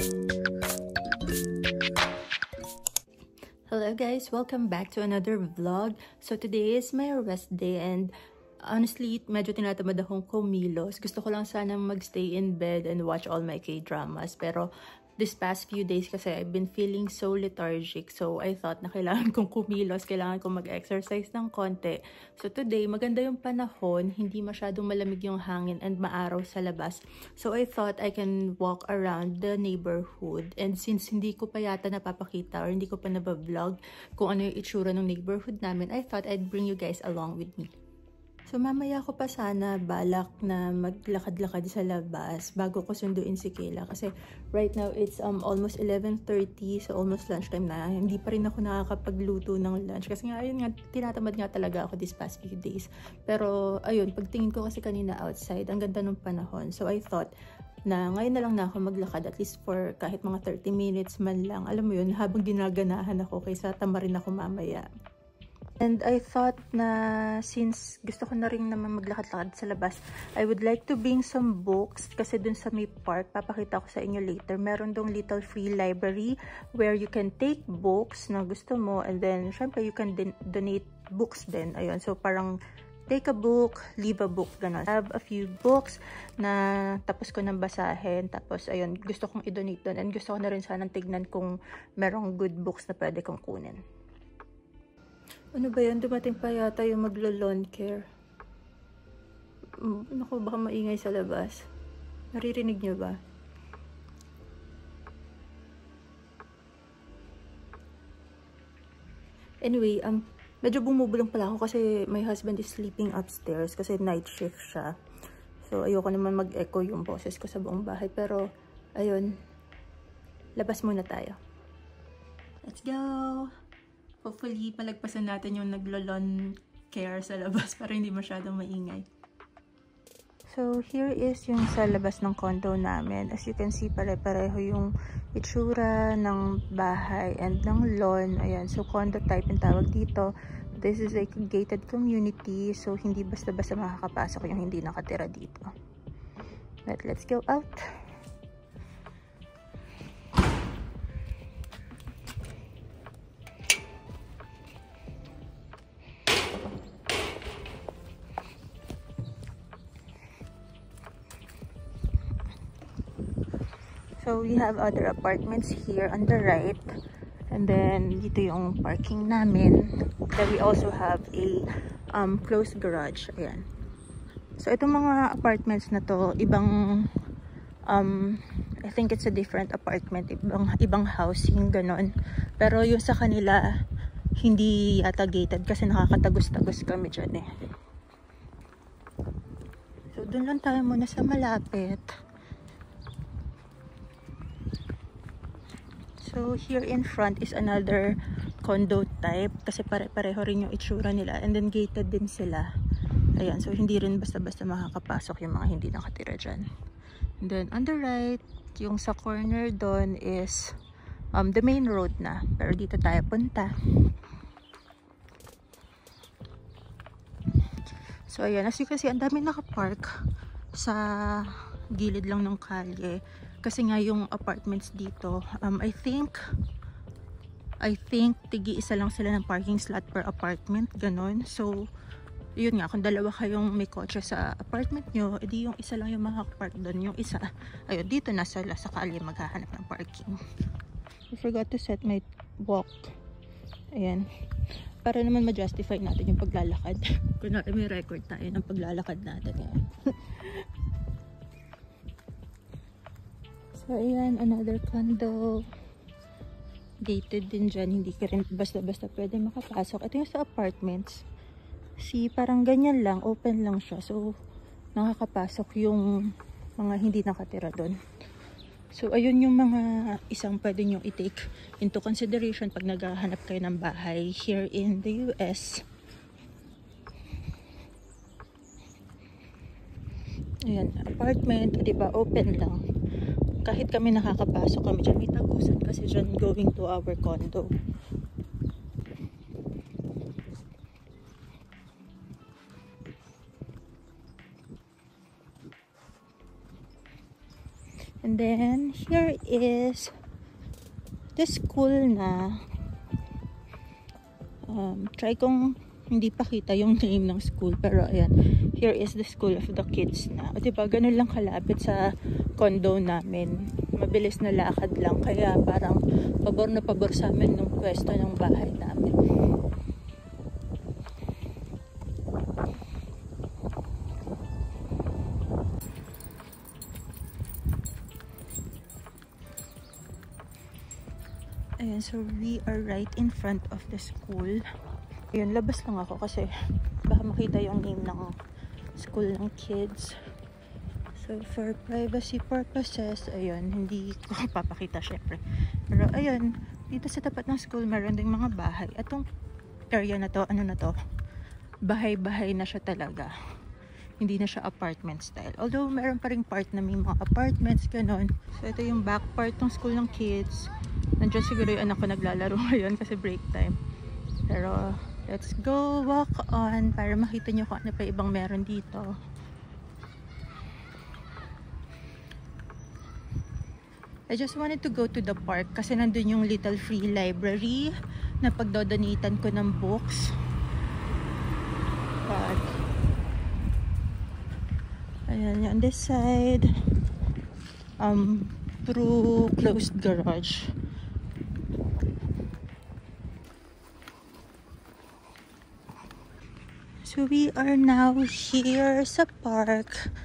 Hello guys, welcome back to another vlog. So today is my rest day and honestly, medyo tinatamad akong kumilos. Gusto ko lang sana magstay in bed and watch all my K-dramas. Pero this past few days kasi I've been feeling so lethargic. So I thought na kailangan kong kumilos, kailangan kong mag-exercise ng konti. So today, maganda yung panahon, hindi masyadong malamig yung hangin and maaraw sa labas. So I thought I can walk around the neighborhood. And since hindi ko pa yata napapakita or hindi ko pa nabablog kung ano yung itsura ng neighborhood namin, I thought I'd bring you guys along with me. So mamaya ko pa sana balak na maglakad-lakad sa labas bago ko sunduin si Kayla kasi right now it's almost 11:30, so almost lunchtime na. Hindi pa rin ako nakakapagluto ng lunch kasi nga ayun nga, tinatamad nga talaga ako this past few days. Pero ayun, pagtingin ko kasi kanina outside, ang ganda ng panahon. So I thought na ngayon na lang na ako maglakad at least for kahit mga 30 minutes man lang. Alam mo yun, habang ginaganahan ako kaysa tamarin ako mamaya. And I thought na since gusto ko na rin naman maglakad-lakad sa labas, I would like to bring some books kasi dun sa may park, papakita ko sa inyo later, meron dong little free library where you can take books na gusto mo and then syempre you can donate books din. Ayun, so parang take a book, leave a book, gano'n. I have a few books na tapos ko nang basahin, tapos ayun, gusto kong i-donate doon and gusto ko na rin sanang tignan kung merong good books na pwede kong kunin. Ano ba yan? Dumating pa yata yung maglo-lawn care. Naku, baka maingay sa labas. Naririnig niyo ba? Anyway, medyo bumubulong pala ako kasi my husband is sleeping upstairs kasi night shift siya. So, ayoko naman mag-echo yung boses ko sa buong bahay. Pero, ayun, labas muna tayo. Let's go! Hopefully, palagpasan natin yung naglo-lawn care sa labas para hindi masyadong maingay. So, here is yung sa labas ng condo namin. As you can see, pare-pareho yung itsura ng bahay and ng lawn. Ayan, so condo type yung tawag dito. This is like a gated community. So, hindi basta-basta makakapasok yung hindi nakatira dito. But let's go out. So, we have other apartments here on the right. And then, dito yung parking namin. Then, we also have a closed garage. Ayan. So, itong mga apartments na to, ibang, I think it's a different apartment. Ibang housing, ganon. Pero yung sa kanila, hindi yata gated kasi nakakatagos-tagos kami dyan eh. So, dun lang tayo muna sa malapit. So, here in front is another condo type kasi pare-pareho rin yung itsura nila and then gated din sila. Ayan, so hindi rin basta-basta makakapasok yung mga hindi nakatira dyan. And then on the right, yung sa corner doon is the main road na. Pero dito tayo punta. So, ayan, as you can see, ang dami nakapark sa gilid lang ng kalye. Kasi nga yung apartments dito, I think tigi-isa lang sila ng parking slot per apartment, ganon. So, yun nga, kung dalawa kayong may kotse sa apartment nyo, edi yung isa lang yung makakapark doon. Yung isa, ayun, dito na sila sa kalye maghahanap ng parking. I forgot to set my walk. Ayan. Para naman ma-justify natin yung paglalakad. Kunwari may record tayo ng paglalakad natin. So, ayan, another condo. Gated din dyan. Hindi ka rin basta-basta pwede makapasok. Ito yung sa apartments. See, parang ganyan lang. Open lang siya. So, nakakapasok yung mga hindi nakatira doon. So, ayun yung mga isang pwede nyo i-take into consideration pag naghahanap kayo ng bahay here in the US. Ayan, apartment. Diba, open lang. Kahit kami nakakapasok kami dyan, may tagusan kasi dyan going to our condo. And then, here is the school na try kong hindi pa kita yung name ng school, pero ayan, here is the school of the kids na. O diba, ganun lang kalapit sa condo namin. Mabilis na lakad lang, kaya parang pabor na pabor sa amin ng pwesto ng bahay namin. Ayan, so we are right in front of the school. Ayun, labas lang ako kasi baka makita yung name ng school ng kids. So, for privacy purposes, ayun, hindi ko papakita syempre. Pero ayun, dito sa tapat ng school, meron ding mga bahay. Atong area na to, ano na to? Bahay-bahay na siya talaga. Hindi na siya apartment style. Although, meron pa ring part na may mga apartments, ganon. So, ito yung back part ng school ng kids. Nandiyan siguro yung anak ko naglalaro ngayon kasi break time. Pero, let's go walk on para makita nyo kung ano pa ibang meron dito. I just wanted to go to the park kasi nandun yung little free library na pagdodonitan ko ng books. But, ayan, on this side, through closed garage. So we are now here sa park.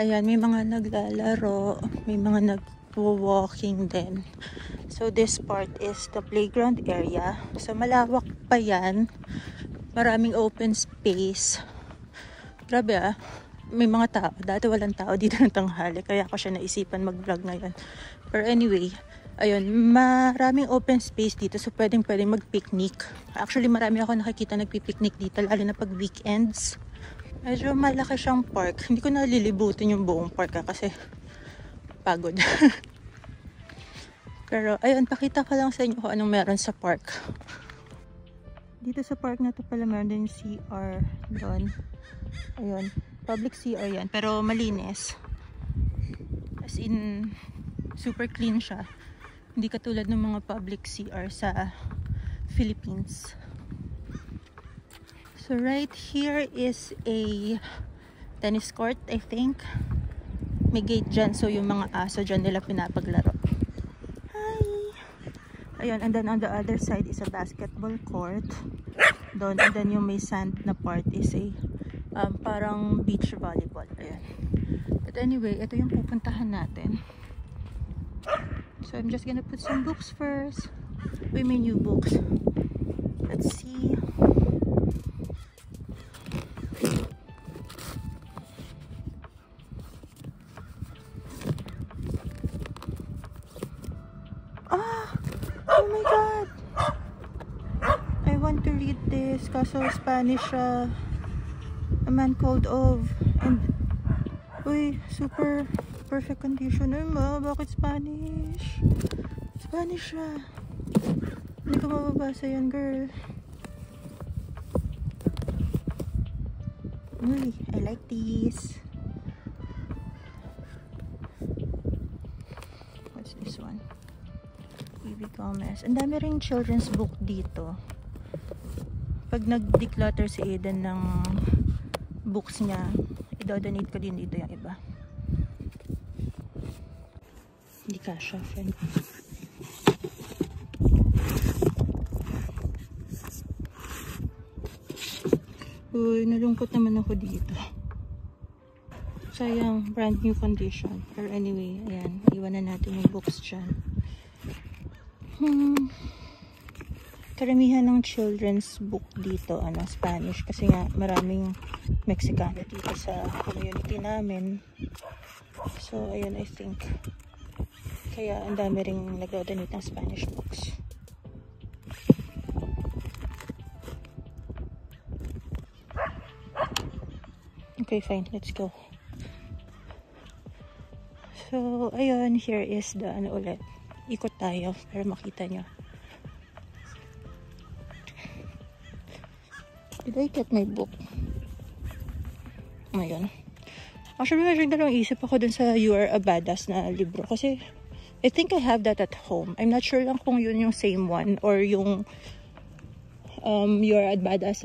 Ayan, may mga naglalaro, may mga nagwo-walking din. So this part is the playground area. So malawak pa yan. Maraming open space. Grabe ah. May mga tao. Dati walang tao dito ng tanghali. Kaya ako siya naisipan mag-vlog ngayon. Pero anyway, ayun, maraming open space dito. So pwedeng mag-picnic. Actually, marami ako nakikita nagpi-picnic dito. Lalo na pag weekends. Medyo malaki siyang park. Hindi ko nalilibutin yung buong park kasi pagod. Pero ayun, pakita ko lang sa inyo kung anong meron sa park. Dito sa park na to pala meron din CR doon. Ayun, public CR yan. Pero malinis. As in, super clean siya. Hindi katulad ng mga public CR sa Philippines. So right here is a tennis court, I think. May gate dyan, so yung mga aso dyan nila pinapaglaro. Hi! Ayun, and then on the other side is a basketball court. Doon, and then yung may sand na part is a parang beach volleyball. Ayun. But anyway, ito yung pupuntahan natin. So I'm just gonna put some books first. Wait, may new books. Let's see. Oh my god! I want to read this kaso Spanish A Man Called Ove. And uy, super perfect condition. Ay ma, bakit Spanish? Spanish siya. Hindi ko mababasa yan, girl. Uy, I like this. What's this one? Baby Gomez. Ang dami ring children's book dito. Pag nag-declutter si Aiden ng books niya, i-donate ko din dito yung iba. Hindi kasha, friend. Uy, nalungkot naman ako dito. Sayang, brand new condition. Pero anyway, ayan, iwan na natin yung books dyan. Karamihan ng children's book dito, Spanish. Kasi nga, maraming Mexicano dito sa community namin. So, ayun, I think. Kaya, ang dami ring nag-donate ng Spanish books. Okay, fine. Let's go. So, ayun, here is the, ulit. Ikot tayo para makita nyo. Did I get my book? Ayun. Actually, medyo dalawang isip ako dun sa You Are a Badass na libro. Kasi, I think I have that at home. I'm not sure lang kung yun yung same one or yung You Are a Badass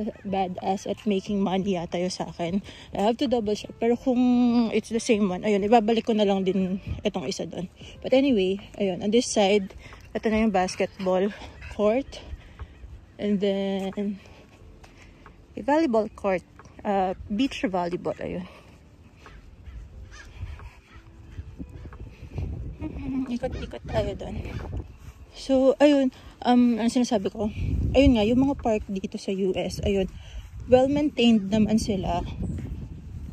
at Making Money yata yung sa akin. I have to double check. Pero kung it's the same one, ayun, ibabalik ko na lang din itong isa doon. But anyway, ayun, on this side, ito na yung basketball court. And then, a volleyball court. Beach volleyball, ayun. Ikot-ikot tayo doon. So, ayun, ang sinasabi ko, ayun nga, yung mga park dito sa US, ayun, well-maintained naman sila.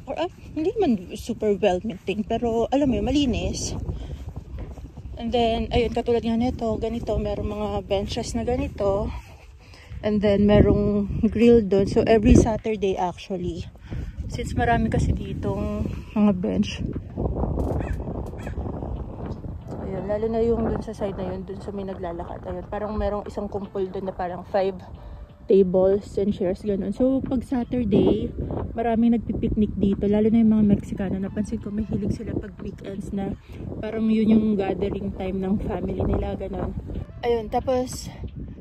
Or, hindi man super well-maintained, pero, alam mo yun, malinis. And then, ayun, katulad nga nito, ganito, merong mga benches na ganito. And then, merong grill doon. So, every Saturday, actually, since marami kasi ditong mga bench, ayun, lalo na yung dun sa side na yun, dun sa may naglalakad. Ayun, parang merong isang kumpul dun na parang 5 tables and chairs, ganun. So, pag Saturday, maraming nagpipiknik dito, lalo na yung mga Mexicano. Napansin ko, mahilig sila pag weekends na parang yun yung gathering time ng family nila, ganun. Ayun, tapos,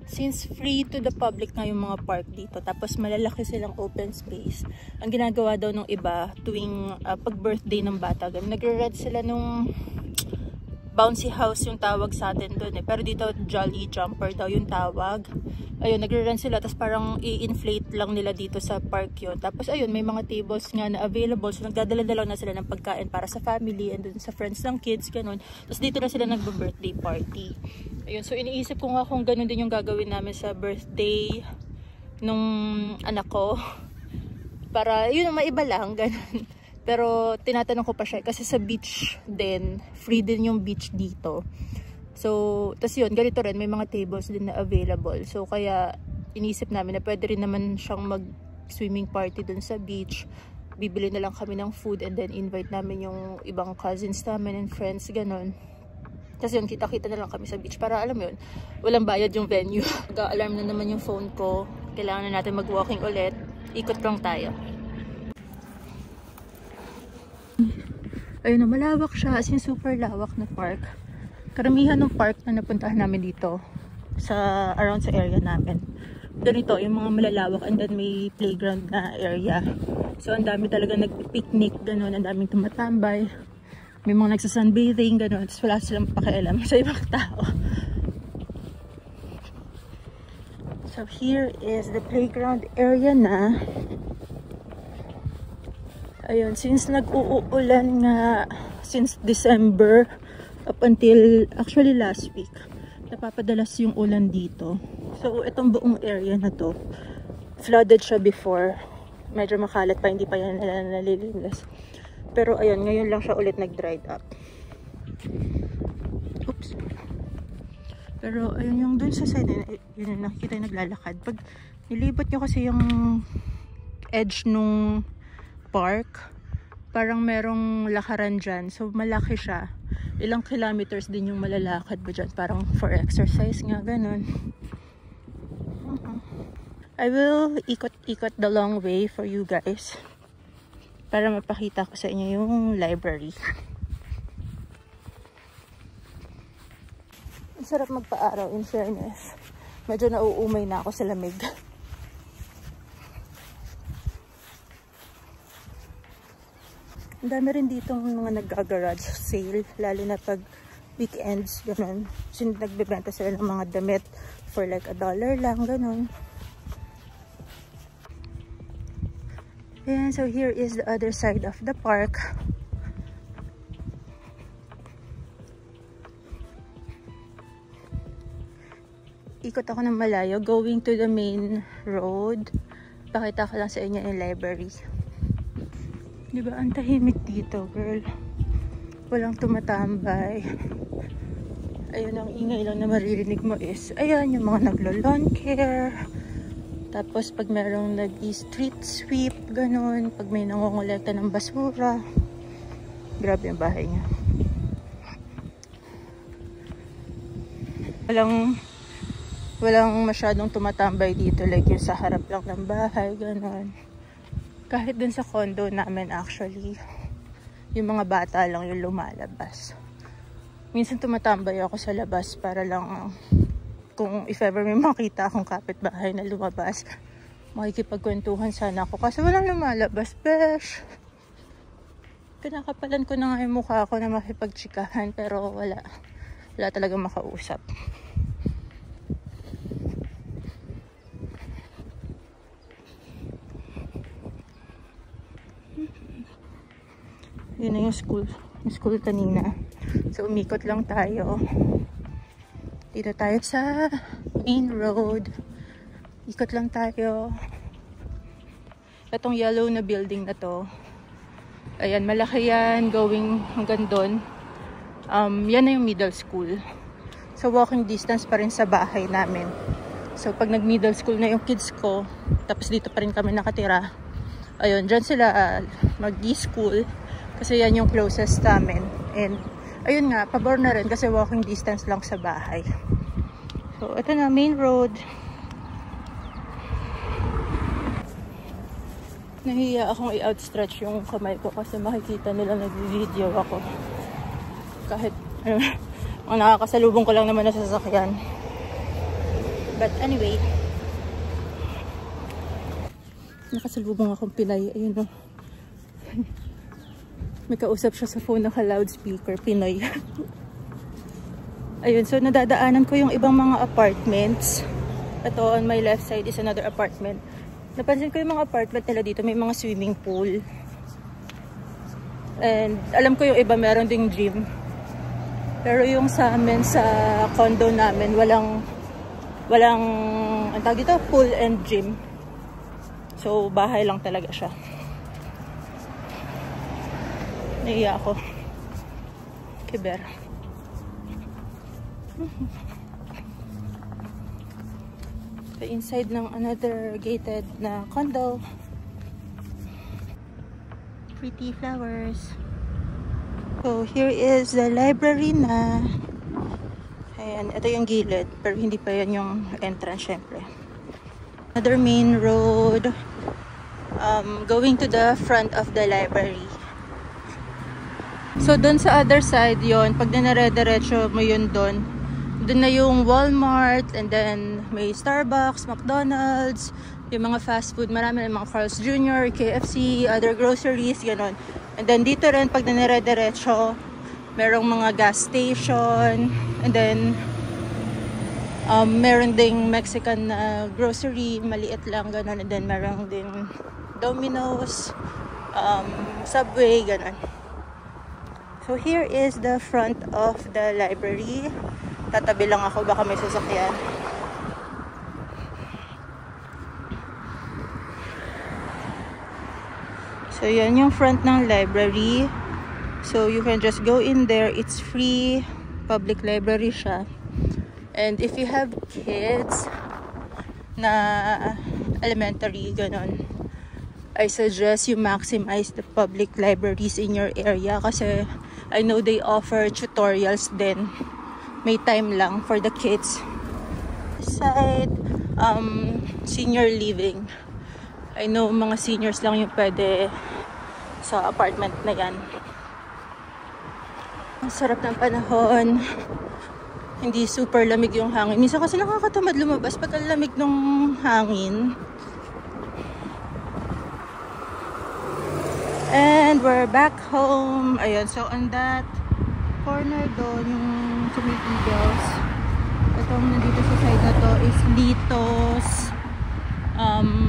since free to the public nga yung mga park dito, tapos malalaki silang open space, ang ginagawa daw ng iba tuwing pag birthday ng bata, ganun, nagre-rent sila nung bouncy house yung tawag sa atin doon eh. Pero dito Jolly Jumper daw yung tawag. Ayun, nagre-rent sila, tapos parang i-inflate lang nila dito sa park yun. Tapos ayun, may mga tables nga na available. So nagdadala-dala na sila ng pagkain para sa family and dun sa friends ng kids, ganun. Tapos dito na sila nagbe-birthday party. Ayun, so iniisip ko nga kung ganun din yung gagawin namin sa birthday nung anak ko. Para yun, maiba lang, ganun. Pero tinatanong ko pa siya kasi sa beach din, free din yung beach dito. So, tas yun, ganito rin, may mga tables din na available. So, kaya inisip namin na pwede rin naman siyang mag-swimming party dun sa beach. Bibili na lang kami ng food and then invite namin yung ibang cousins namin and friends, ganun. Kasi yun, kita-kita na lang kami sa beach para alam mo yun, walang bayad yung venue. Nag-alarm na naman yung phone ko. Kailangan na natin mag-walking ulit. Ikot lang tayo. Ayun na, malawak siya, as in super lawak na park. Karamihan ng park na napuntahan namin dito sa around sa area namin, ganito, yung mga malalawak, and then may playground na area. So ang dami talaga nag-picnic, ganun, ang daming tumatambay, may mga nagsasunbathing, ganun, tapos wala silang pakialam sa ibang tao. So here is the playground area na. Ayun, since nag-uulan nga since December up until actually last week, napapadalas yung ulan dito. So itong buong area na to, flooded siya before. Medyo makalat pa, hindi pa yan nalilinis. Pero ayun, ngayon lang siya ulit nag-dried up. Oops. Pero ayun, yung dun sa side, yun yung nakikita yung naglalakad. Pag nilibot nyo kasi yung edge nung park, parang merong lakaran dyan. So malaki siya. Ilang kilometers din yung malalakad mo dyan. Parang for exercise nga, ganun. I will ikot-ikot the long way for you guys para mapakita ko sa inyo yung library. Ang sarap magpa-araw, in fairness. Medyo nauumay na ako sa lamig. Ang dami rin dito mga nag-garage sale, lalo na pag weekends, ganun. So, nagbibenta sila ng mga damit for like $1 lang, ganun. And so here is the other side of the park. Ikot ako ng malayo, going to the main road. Pakita ko lang sa inyo yung library. Diba, ang tahimik dito, girl. Walang tumatambay. Ayun, ang ingay lang na maririnig mo is, ayan, yung mga naglo-lawn care. Tapos, pag merong nag-street sweep, ganun. Pag may nangongolekta ng basura. Grabe yung bahay niya. Walang masyadong tumatambay dito. Like, yung sa harap lang ng bahay, ganun. Kahit dun sa condo namin actually, yung mga bata lang yung lumalabas. Minsan tumatambay ako sa labas para lang kung if ever may makita akong kapitbahay na lumabas, makikipagkwentuhan sana ako. Kasi walang lumalabas, besh. Pinakapalan ko na nga yung mukha ko na makipagtsikahan, pero wala talagang makausap. Yun na yung school kanina. So umikot lang tayo. Dito tayo sa main road. Ikot lang tayo. Itong yellow na building na to, ayan, malaki yan, going hanggang doon. Yan na yung middle school. So walking distance pa rin sa bahay namin. So pag nag middle school na yung kids ko, tapos dito pa rin kami nakatira, ayun, dyan sila mag-school. Kasi yan yung closest namin. And ayun nga, pabor na rin kasi walking distance lang sa bahay. So ito na, main road. Nahiya akong i-outstretch yung kamay ko kasi makikita nila nag-video ako. Kahit, ang nakakasalubong ko lang naman na sasakyan. But anyway, nakasalubong akong Pinay. Ayun o. May kausap siya sa phone, naka-loudspeaker. Pinoy. Ayun, so nadadaanan ko yung ibang mga apartments. Ito, on my left side is another apartment. Napansin ko yung mga apartment nila dito, may mga swimming pool. And alam ko yung iba meron ding gym. Pero yung sa amin, sa condo namin, walang ang tawag dito, pool and gym. So bahay lang talaga siya. Naiya ako. Kiber. So inside ng another gated na condo. Pretty flowers. So here is the library na. Ayan, ito yung gilid. Pero hindi pa yan yung entrance syempre. Another main road. Going to the front of the library. So dun sa other side yon, pag dinare-diretso mo yun dun na yung Walmart, and then may Starbucks, McDonald's, yung mga fast food, marami mga Carl's Jr., KFC, other groceries, gano'n. And then dito rin, pag dinare-diretso, merong mga gas station, and then meron ding Mexican grocery, maliit lang, gano'n. And then meron ding Domino's, Subway, gano'n. So here is the front of the library. Tatabi lang ako, baka may sasakyan. So yan yung front ng library. So you can just go in there. It's free. Public library siya. And if you have kids na elementary, ganon, I suggest you maximize the public libraries in your area kasi I know they offer tutorials din. May time lang for the kids. Side, senior living. I know mga seniors lang yung pwede sa apartment na yan. Ang sarap ng panahon. Hindi super lamig yung hangin. Minsan kasi nakakatamad lumabas pag ang lamig ng hangin. And we're back home. Ayun, so on that corner doon, yung Eagles. Itong nandito sa side na to is Litos.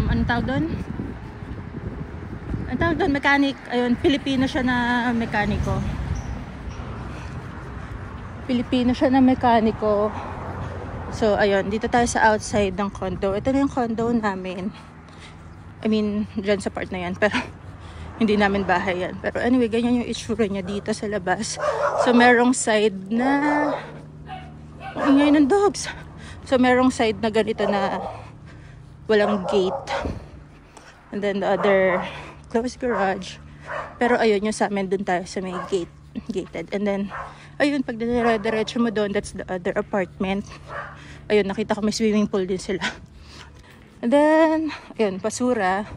Anong tawag doon? Anong tawag doon? Mechanic. Ayun, Pilipino siya na mekaniko. Pilipino siya na mekaniko. So, ayun, dito tayo sa outside ng condo. Ito na yung condo namin. I mean, dyan sa part na yan. Pero hindi namin bahay yan. Pero anyway, ganyan yung itsura niya dito sa labas. So, merong side na ingay ng dogs. So, merong side na ganito na walang gate. And then the other closed garage. Pero ayun, yung sa amin dun tayo sa may gated. And then, ayun, pag diretso mo doon, that's the other apartment. Ayun, nakita ko may swimming pool din sila. And then, ayun, basura.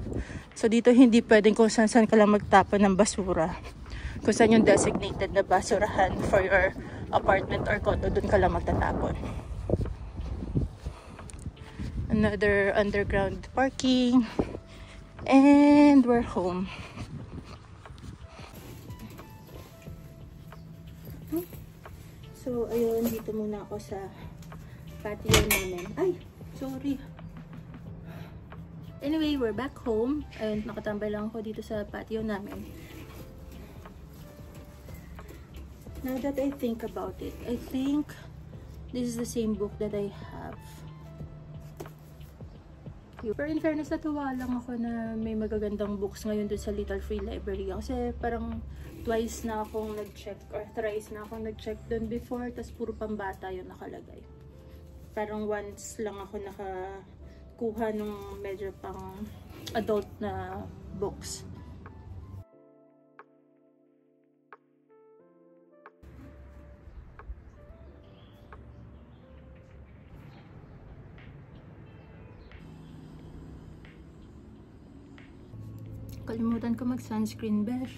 So, dito hindi pwedeng kung saan ka lang magtapon ng basura. kung saan yung designated na basurahan for your apartment or condo, dun ka lang magtatapon. Another underground parking, and we're home. So ayun, dito muna ako sa patio namin. Ay, sorry. Anyway, we're back home. Ayun, nakatambay lang ako dito sa patio namin. Now that I think about it, I think this is the same book that I have. Pero in fairness, natuwa lang ako na may magagandang books ngayon dun sa Little Free Library. Kasi parang twice na akong nag-check or thrice na akong nag-check dun before, tas puro pambata yung nakalagay. Parang once lang ako nakakuha nung medyo pang adult na books. Kalimutan ko mag-sunscreen, besh.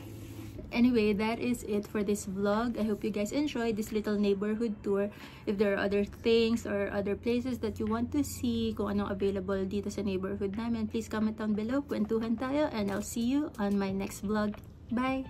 Anyway, that is it for this vlog. I hope you guys enjoyed this little neighborhood tour. If there are other things or other places that you want to see, kung anong available dito sa neighborhood namin, please comment down below. Kwentuhan tayo, and I'll see you on my next vlog. Bye!